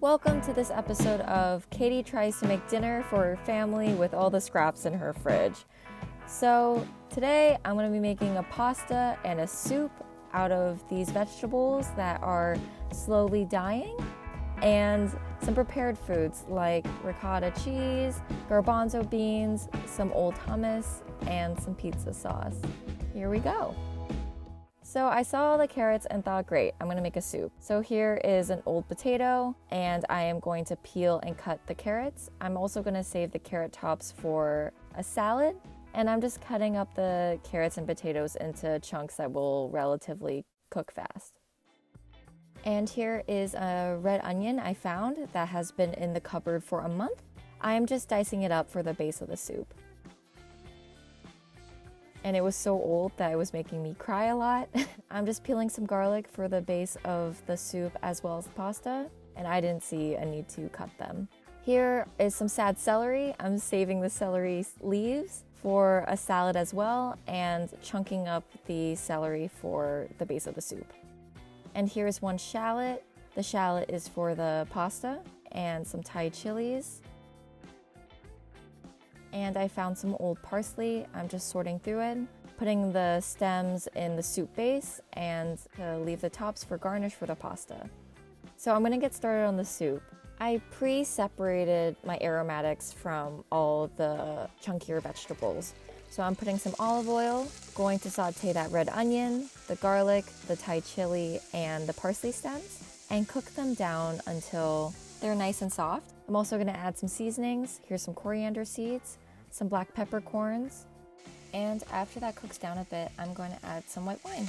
Welcome to this episode of Katie tries to make dinner for her family with all the scraps in her fridge. So today I'm going to be making a pasta and a soup out of these vegetables that are slowly dying, and some prepared foods like ricotta cheese, garbanzo beans, some old hummus, and some pizza sauce. Here we go. So I saw the carrots and thought, great, I'm gonna make a soup. So here is an old potato, and I am going to peel and cut the carrots. I'm also gonna save the carrot tops for a salad, and I'm just cutting up the carrots and potatoes into chunks that will relatively cook fast. And here is a red onion I found that has been in the cupboard for a month. I am just dicing it up for the base of the soup. And it was so old that it was making me cry a lot. I'm just peeling some garlic for the base of the soup as well as the pasta, and I didn't see a need to cut them. Here is some sad celery. I'm saving the celery leaves for a salad as well, and chunking up the celery for the base of the soup. And here's one shallot. The shallot is for the pasta, and some Thai chilies. And I found some old parsley. I'm just sorting through it, putting the stems in the soup base, and leave the tops for garnish for the pasta. So I'm gonna get started on the soup. I pre-separated my aromatics from all the chunkier vegetables. So I'm putting some olive oil, going to saute that red onion, the garlic, the Thai chili, and the parsley stems, and cook them down until they're nice and soft. I'm also gonna add some seasonings. Here's some coriander seeds, some black peppercorns, and after that cooks down a bit, I'm going to add some white wine.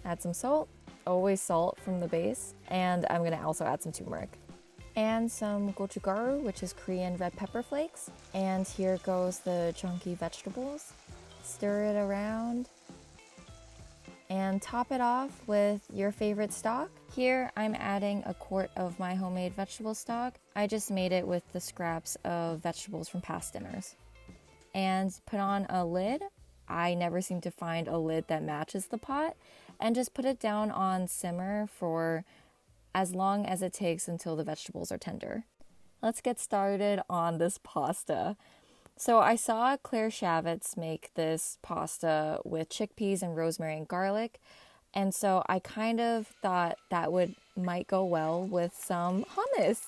Add some salt, always salt from the base, and I'm gonna also add some turmeric. And some gochugaru, which is Korean red pepper flakes. And here goes the chunky vegetables. Stir it around, and top it off with your favorite stock. Here I'm adding a quart of my homemade vegetable stock. I just made it with the scraps of vegetables from past dinners. And put on a lid. I never seem to find a lid that matches the pot. And just put it down on simmer for as long as it takes until the vegetables are tender. Let's get started on this pasta. So I saw Claire Shavitz make this pasta with chickpeas and rosemary and garlic, and so I kind of thought that might go well with some hummus.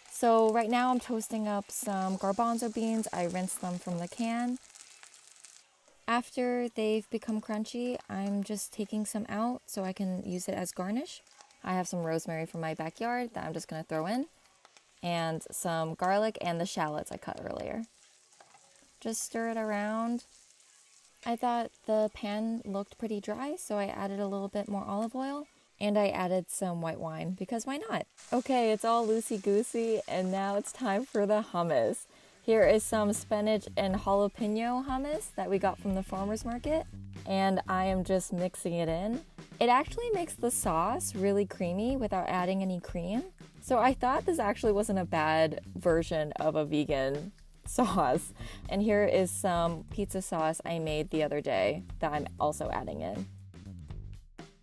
So right now I'm toasting up some garbanzo beans. I rinsed them from the can. After they've become crunchy, I'm just taking some out so I can use it as garnish. I have some rosemary from my backyard that I'm just going to throw in, and some garlic and the shallots I cut earlier. Just stir it around. I thought the pan looked pretty dry, so I added a little bit more olive oil, and I added some white wine, because why not? Okay, it's all loosey-goosey, and now it's time for the hummus. Here is some spinach and jalapeno hummus that we got from the farmer's market, and I am just mixing it in. It actually makes the sauce really creamy without adding any cream, so I thought this actually wasn't a bad version of a vegan sauce. And here is some pizza sauce I made the other day that I'm also adding in.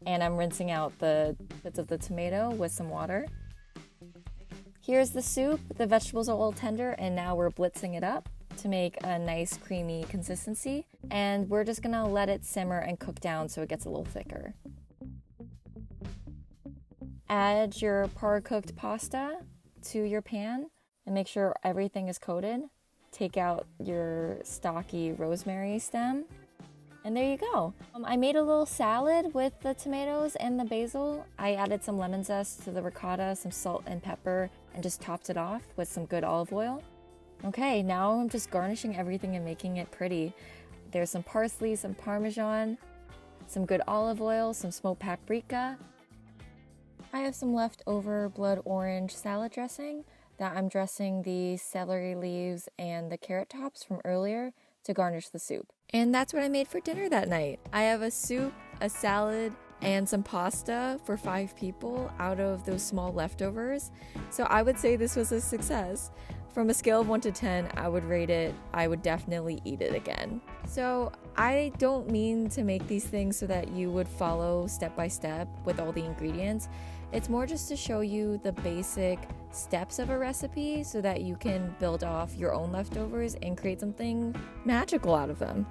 And I'm rinsing out the bits of the tomato with some water. Here's the soup. The vegetables are all tender, and now we're blitzing it up to make a nice creamy consistency. And we're just gonna let it simmer and cook down so it gets a little thicker. Add your par-cooked pasta to your pan and make sure everything is coated. Take out your stocky rosemary stem, and there you go. I made a little salad with the tomatoes and the basil. I added some lemon zest to the ricotta, some salt and pepper, and just topped it off with some good olive oil. Okay, now I'm just garnishing everything and making it pretty. There's some parsley, some parmesan, some good olive oil, some smoked paprika. I have some leftover blood orange salad dressing that I'm dressing the celery leaves and the carrot tops from earlier to garnish the soup. And that's what I made for dinner that night. I have a soup, a salad, and some pasta for 5 people out of those small leftovers. So I would say this was a success. From a scale of 1 to 10, I would rate it, I would definitely eat it again. So I don't mean to make these things so that you would follow step by step with all the ingredients. It's more just to show you the basic steps of a recipe so that you can build off your own leftovers and create something magical out of them.